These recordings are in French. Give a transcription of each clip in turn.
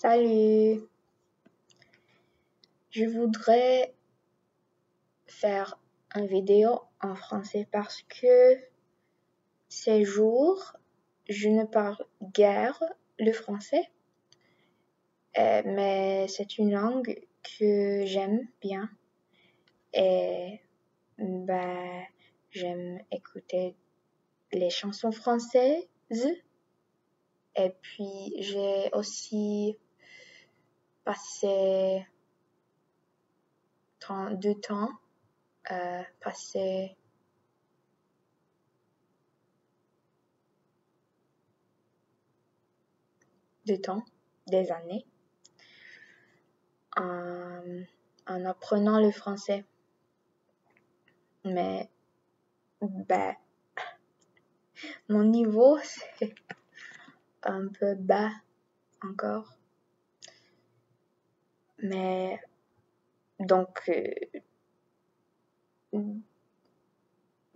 Salut, je voudrais faire une vidéo en français parce que ces jours, je ne parle guère le français, mais c'est une langue que j'aime bien et j'aime écouter les chansons françaises et puis j'ai aussi passé du temps passer du temps, des années, en apprenant le français. Mais mon niveau, c'est un peu bas encore. Mais donc,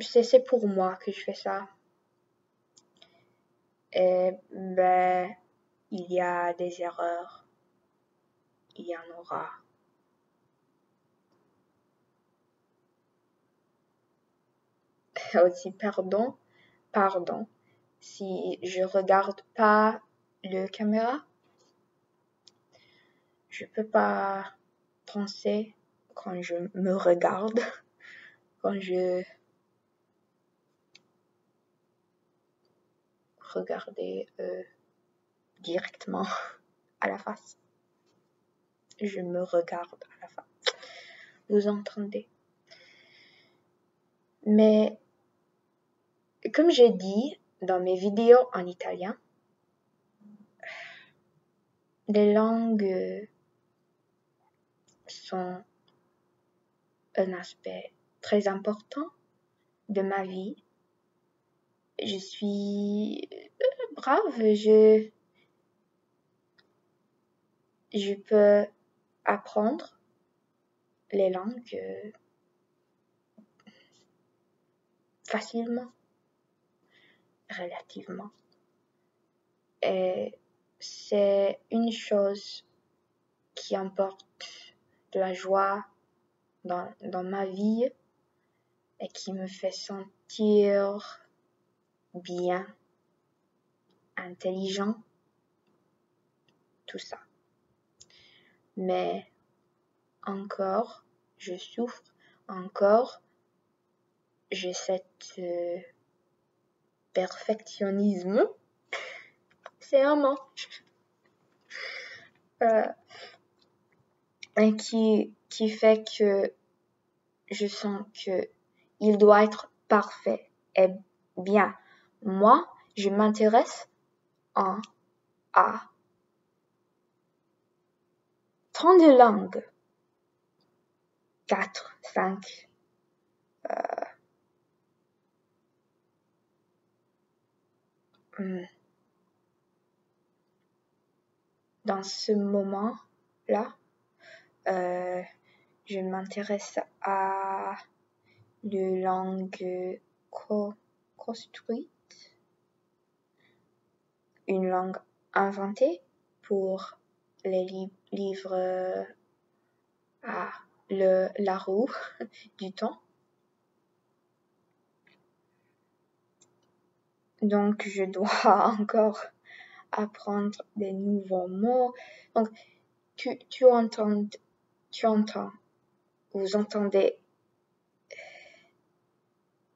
c'est pour moi que je fais ça. Et il y a des erreurs. Il y en aura. Aussi, pardon, si je regarde pas le caméra, je peux pas penser quand je me regarde, quand je regarder directement à la face. Je me regarde à la face. Vous entendez? Mais comme j'ai dit dans mes vidéos en italien, les langues sont un aspect très important de ma vie. Je suis brave, je peux apprendre les langues facilement, relativement. Et c'est une chose qui apporte de la joie dans ma vie et qui me fait sentir bien, intelligent, tout ça. Mais encore, je souffre, encore, j'ai cet perfectionnisme. C'est un mot. Et qui fait que je sens que il doit être parfait et bien. Moi, je m'intéresse à tant de langues. 4, 5. Dans ce moment-là, je m'intéresse à la langue construite, une langue inventée pour les livres à la roue du temps. Donc, je dois encore apprendre des nouveaux mots. Donc, tu entends, vous entendez,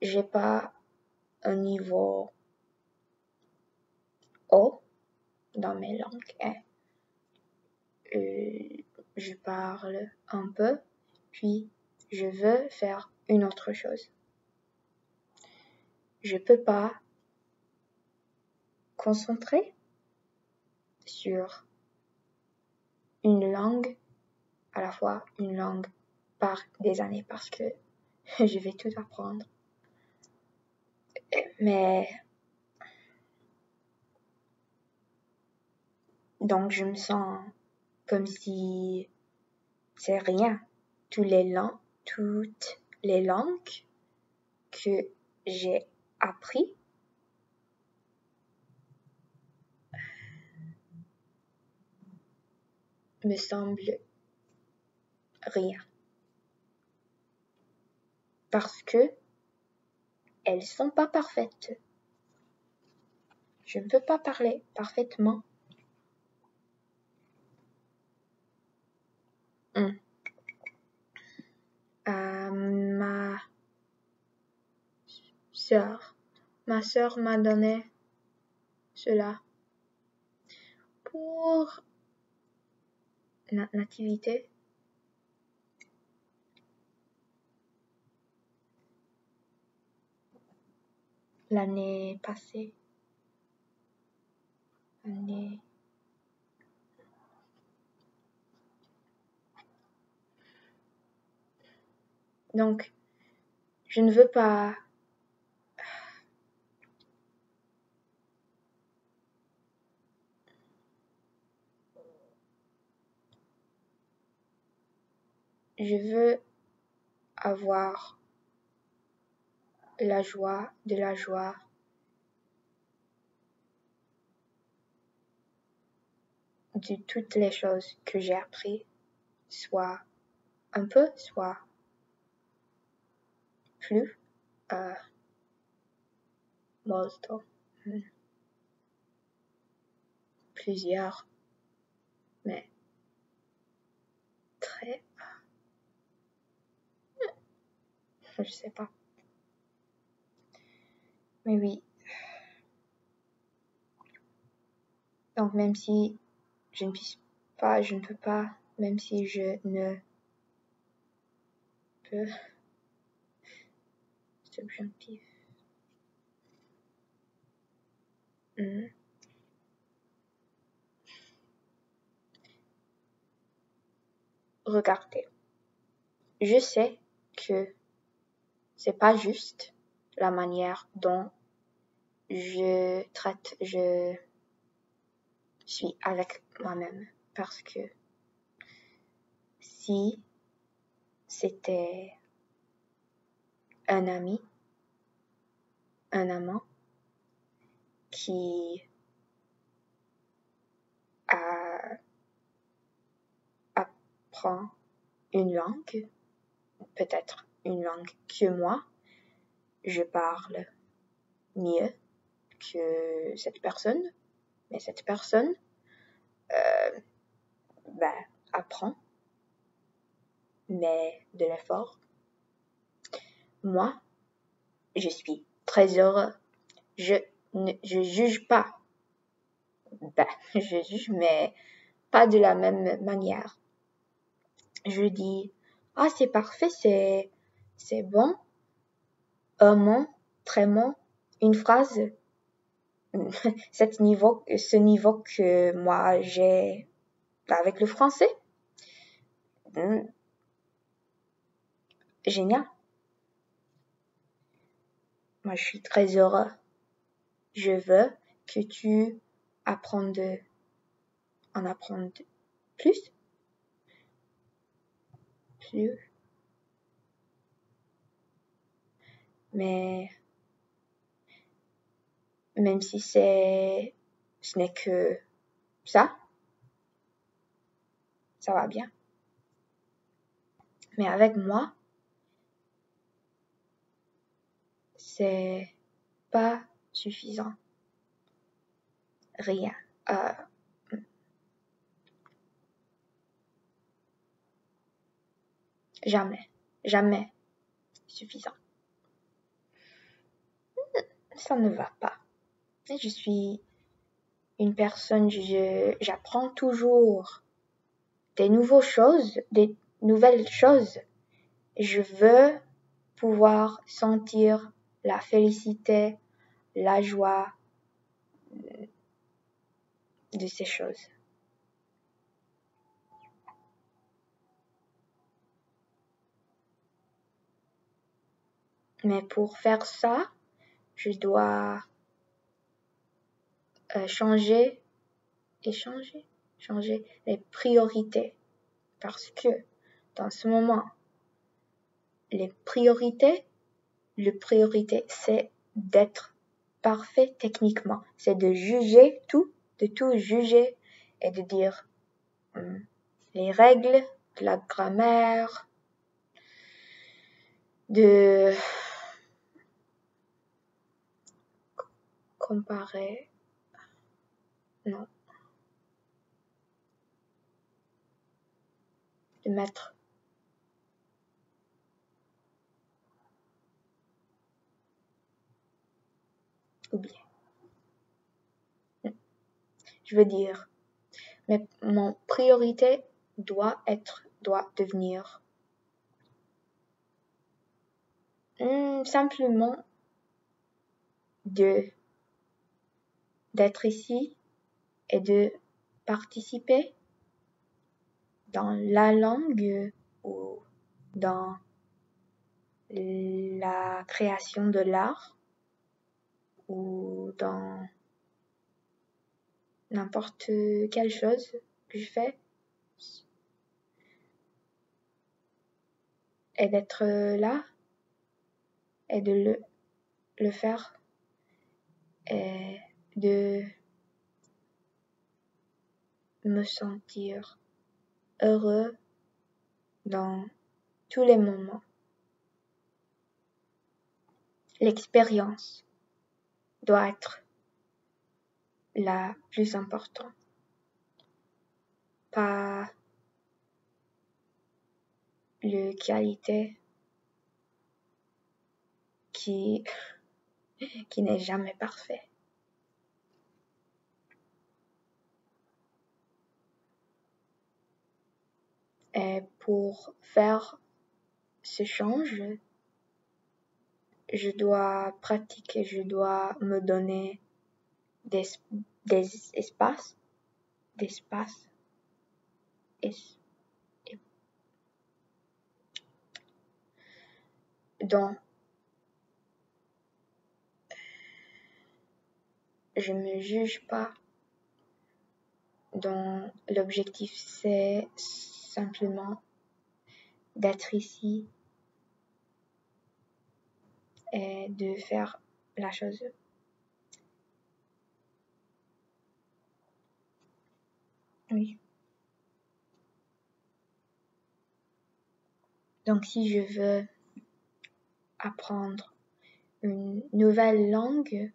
j'ai pas un niveau haut dans mes langues. Je parle un peu, puis je veux faire une autre chose. Je peux pas concentrer sur une langue à la fois, une langue par des années parce que je vais tout apprendre. Mais donc je me sens comme si c'est rien. Toutes les langues que j'ai appris me semble rien. Parce que elles sont pas parfaites. Je ne peux pas parler parfaitement. Ma sœur m'a donné cela pour nativité. L'année passée. Donc, je ne veux pas je veux avoir de la joie de toutes les choses que j'ai appris, soit un peu, soit plus, molto, plusieurs, mais très, je sais pas. Mais oui. Donc même si je ne peux pas, même si je ne peux, subjonctif. Regardez, je sais que c'est pas juste la manière dont je suis avec moi-même, parce que si c'était un ami, un amant qui apprend une langue, peut-être une langue que moi, je parle mieux que cette personne, mais cette personne apprend, mais de l'effort. Moi, je suis très heureux. Je juge pas. Je juge, mais pas de la même manière. Je dis, c'est parfait, c'est bon. Un mot, très bon, une phrase. Ce niveau que moi j'ai avec le français. Génial. Moi, je suis très heureux. Je veux que tu en apprennes plus. Mais même si ce n'est que ça va bien. Mais avec moi, c'est pas suffisant. Rien. Jamais suffisant. Ça ne va pas. Je suis une personne, j'apprends toujours des nouvelles choses. Je veux pouvoir sentir la félicité, la joie de ces choses. Mais pour faire ça, je dois changer les priorités. Parce que dans ce moment, le priorité, c'est d'être parfait techniquement. C'est de juger tout, de tout juger et de dire les règles, de la grammaire, de comparer, non, de mettre. Oublier. Je veux dire, mais mon priorité doit devenir simplement d'être ici et de participer dans la langue ou dans la création de l'art ou dans n'importe quelle chose que je fais et d'être là et de le faire et de me sentir heureux dans tous les moments. L'expérience doit être la plus importante, pas le qualité qui n'est jamais parfait. Et pour faire ce change, je dois pratiquer, je dois me donner des espaces, dont je me juge pas, dont l'objectif c'est simplement d'être ici et de faire la chose. Oui. Donc si je veux apprendre une nouvelle langue,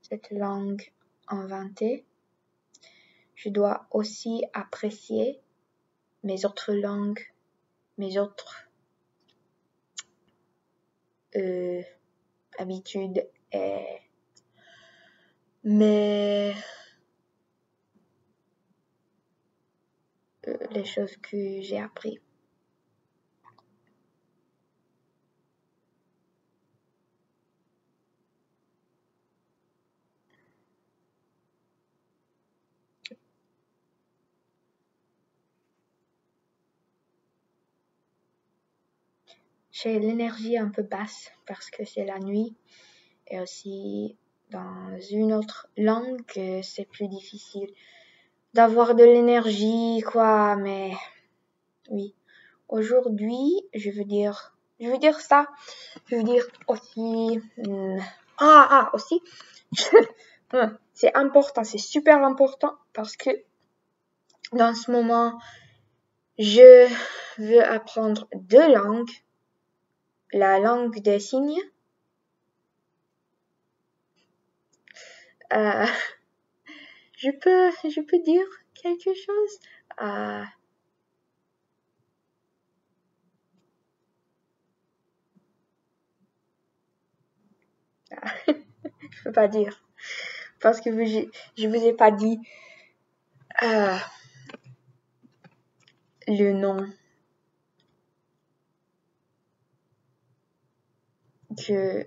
cette langue inventée, je dois aussi apprécier mes autres langues, mes autres habitudes et les choses que j'ai appris. J'ai l'énergie un peu basse parce que c'est la nuit et aussi dans une autre langue c'est plus difficile d'avoir de l'énergie quoi, mais oui. Aujourd'hui, je veux dire ça. Je veux dire aussi aussi c'est important, c'est super important parce que dans ce moment je veux apprendre 2 langues. La langue des signes. Je peux dire quelque chose. Je peux pas dire parce que je vous ai pas dit le nom que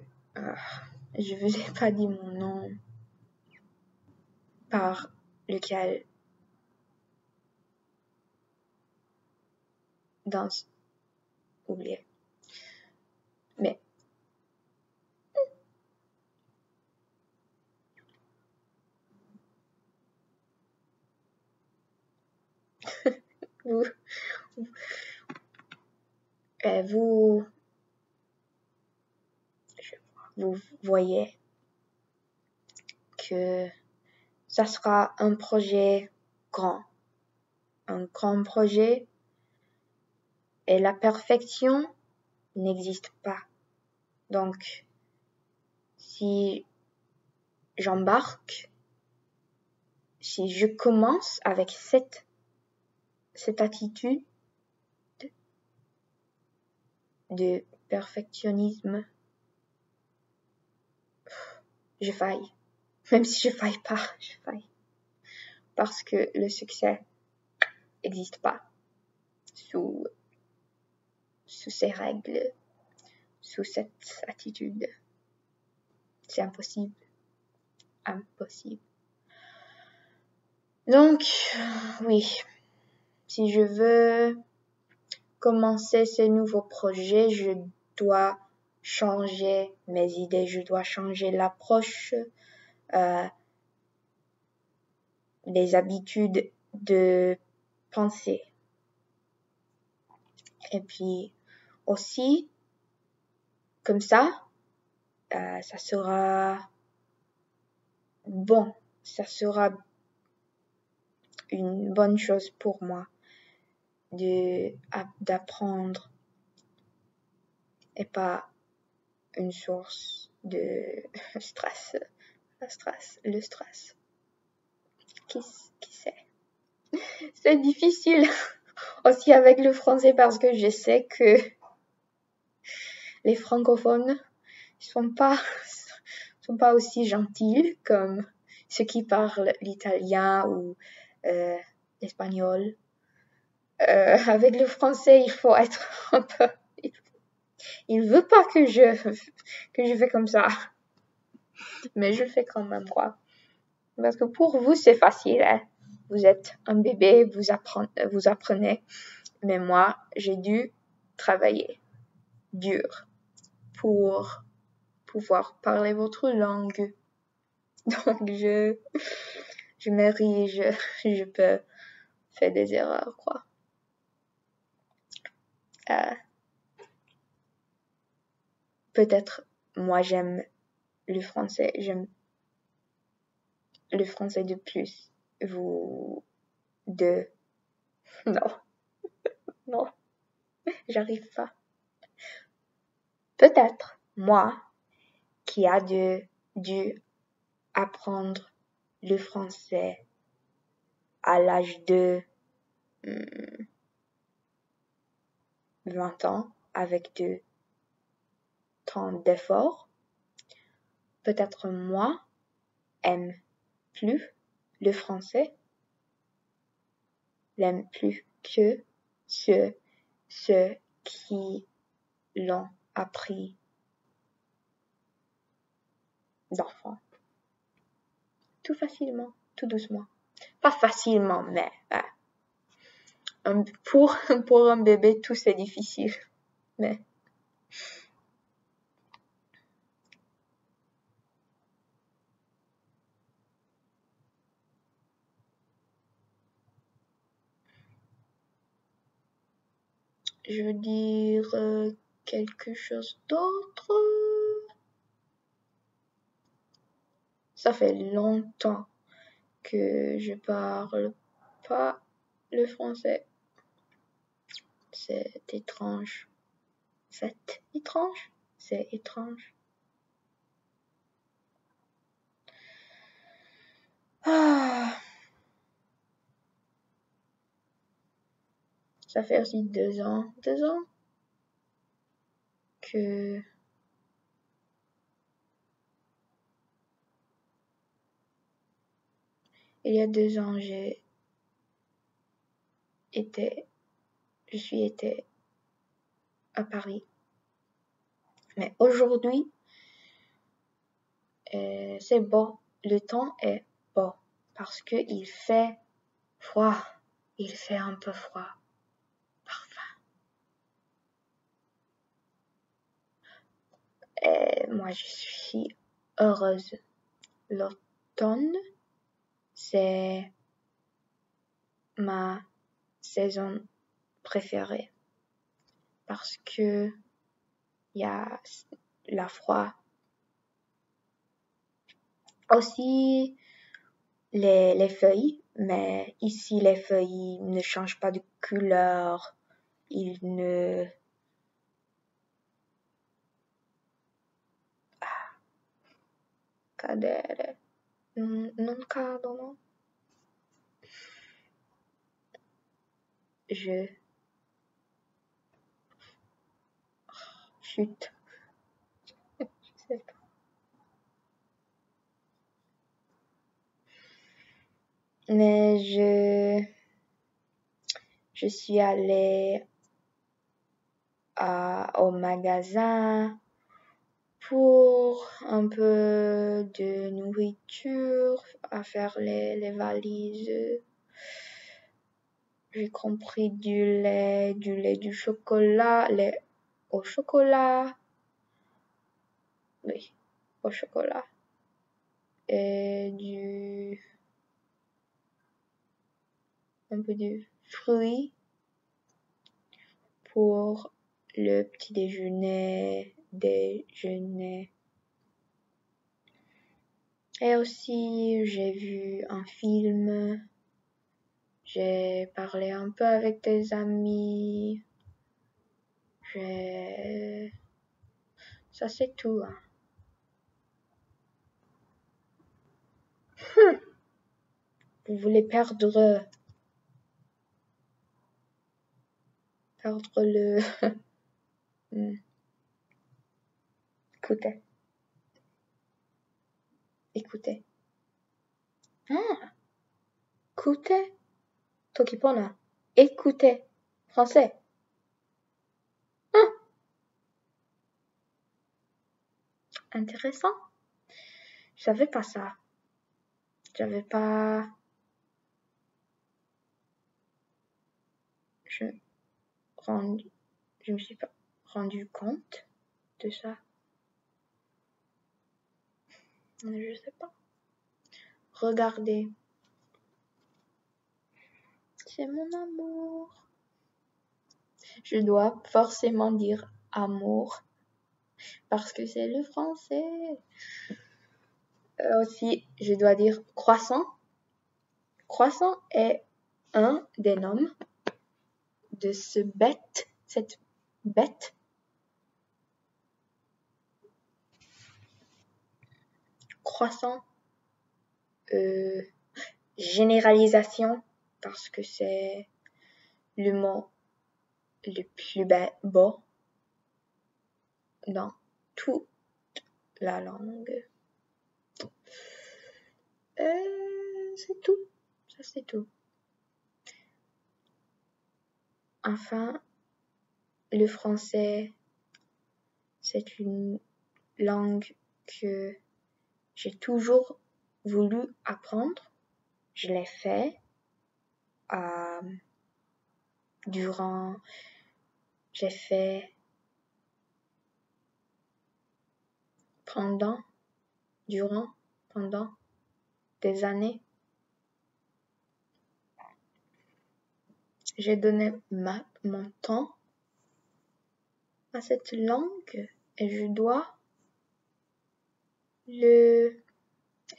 je vous ai pas dit mon nom par lequel danse oublié. Mais vous voyez que ça sera un projet grand un grand projet et la perfection n'existe pas. Donc, si j'embarque, si je commence avec cette attitude de perfectionnisme, je faille. Même si je faille pas, je faille. Parce que le succès n'existe pas sous ces règles, sous cette attitude. C'est impossible. Impossible. Donc, oui, si je veux commencer ce nouveau projet, je dois changer mes idées, je dois changer l'approche, les habitudes de penser. Et puis aussi, comme ça sera bon, ça sera une bonne chose pour moi d'apprendre et pas une source de stress. Le stress. Qui sait? C'est difficile aussi avec le français parce que je sais que les francophones sont pas aussi gentils comme ceux qui parlent l'italien ou l'espagnol. Avec le français, il faut être un peu... Il veut pas que je fais comme ça. Mais je le fais quand même, quoi. Parce que pour vous, c'est facile, hein. Vous êtes un bébé, vous apprenez. Mais moi, j'ai dû travailler dur pour pouvoir parler votre langue. Donc, je m'érige, je peux faire des erreurs, quoi. Peut-être, moi, j'aime le français de plus. Vous deux, non, j'arrive pas. Peut-être, moi, qui a dû apprendre le français à l'âge de 20 ans, avec de tant d'efforts, peut-être moi aime plus le français, l'aime plus que ceux qui l'ont appris d'enfant. Tout facilement, tout doucement. Pas facilement, mais pour un bébé, tout c'est difficile. Mais je veux dire quelque chose d'autre. Ça fait longtemps que je parle pas le français. C'est étrange. C'est étrange. Ça fait aussi 2 ans que il y a 2 ans, je suis été à Paris. Mais aujourd'hui, c'est beau. Le temps est beau parce que il fait froid. Il fait un peu froid. Parfois. Et moi, je suis heureuse. L'automne, c'est ma saison préférée parce que il y a la froid. Aussi, les feuilles Mais ici, les feuilles ne changent pas de couleur. Ils ne... Cadere. Non cadono. Je... Chut. Je sais pas. Mais je suis allée au magasin pour un peu de nourriture, à faire les valises. J'ai compris du lait, du chocolat, lait au chocolat. Oui, au chocolat. Et un peu de fruits pour le petit déjeuner. Et aussi, j'ai vu un film. J'ai parlé un peu avec des amis. Ça, c'est tout. Hein. Vous voulez perdre le... Écoutez. Ah, écoutez. Tokipona. Écoutez. Français. Ah, intéressant. Je savais pas ça. J'avais pas... Je me suis pas rendu compte de ça. Je sais pas. Regardez. C'est mon amour. Je dois forcément dire amour parce que c'est le français. Aussi, je dois dire croissant. Croissant est un des noms de cette bête. Croissant, généralisation, parce que c'est le mot le plus beau dans toute la langue. C'est tout. Ça, c'est tout. Enfin, le français, c'est une langue que j'ai toujours voulu apprendre. Je l'ai fait j'ai fait pendant des années. J'ai donné mon temps à cette langue et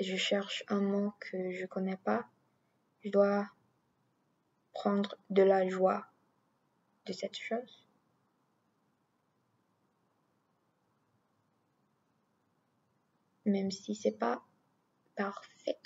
je cherche un mot que je connais pas. Je dois prendre de la joie de cette chose. Même si c'est pas parfait.